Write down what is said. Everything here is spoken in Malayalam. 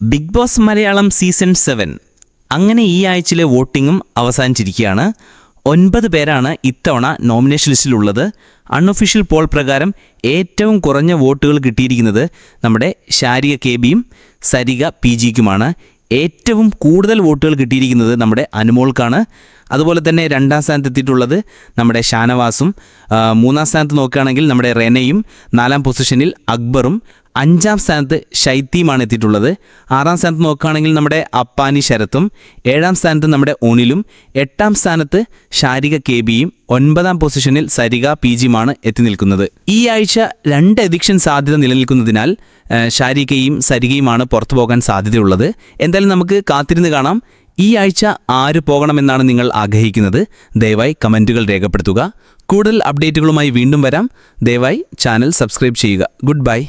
ബിഗ് ബോസ് മലയാളം സീസൺ 7 അങ്ങനെ ഈ ആഴ്ചയിലെ വോട്ടിങ്ങും അവസാനിച്ചിരിക്കുകയാണ്. 9 പേരാണ് ഇത്തവണ നോമിനേഷൻ ലിസ്റ്റിലുള്ളത്. അൺഒഫീഷ്യൽ പോൾ പ്രകാരം ഏറ്റവും കുറഞ്ഞ വോട്ടുകൾ കിട്ടിയിരിക്കുന്നത് നമ്മുടെ ശാരിക കെ.ബിയും സരിക പി.ജിക്കുമാണ്. ഏറ്റവും കൂടുതൽ വോട്ടുകൾ കിട്ടിയിരിക്കുന്നത് നമ്മുടെ അനുമോൾക്കാണ്. അതുപോലെ തന്നെ 2ാം സ്ഥാനത്ത് എത്തിയിട്ടുള്ളത് നമ്മുടെ ഷാനവാസും, 3ാം സ്ഥാനത്ത് നോക്കുകയാണെങ്കിൽ നമ്മുടെ റെനയും, 4ാം പൊസിഷനിൽ അക്ബറും, 5ാം സ്ഥാനത്ത് ഷൈത്തിയുമാണ് എത്തിയിട്ടുള്ളത്. 6ാം സ്ഥാനത്ത് നോക്കുകയാണെങ്കിൽ നമ്മുടെ അപ്പാനി ശരത്തും, 7ാം സ്ഥാനത്ത് നമ്മുടെ ഒനിലും, 8ാം സ്ഥാനത്ത് ശാരിക കെ.ബിയും, 9ാം പൊസിഷനിൽ സരിക പി.ജിയുമാണ് എത്തി നിൽക്കുന്നത്. ഈ ആഴ്ച 2 എവിക്ഷൻ സാധ്യത നിലനിൽക്കുന്നതിനാൽ ശാരികയും സരികയുമാണ് പുറത്തു പോകാൻ സാധ്യതയുള്ളത്. എന്തായാലും നമുക്ക് കാത്തിരുന്ന് കാണാം. ഈ ആഴ്ച ആര് പോകണമെന്നാണ് നിങ്ങൾ ആഗ്രഹിക്കുന്നത്? ദയവായി കമൻറ്റുകൾ രേഖപ്പെടുത്തുക. കൂടുതൽ അപ്ഡേറ്റുകളുമായി വീണ്ടും വരാം. ദയവായി ചാനൽ സബ്സ്ക്രൈബ് ചെയ്യുക. Good bye.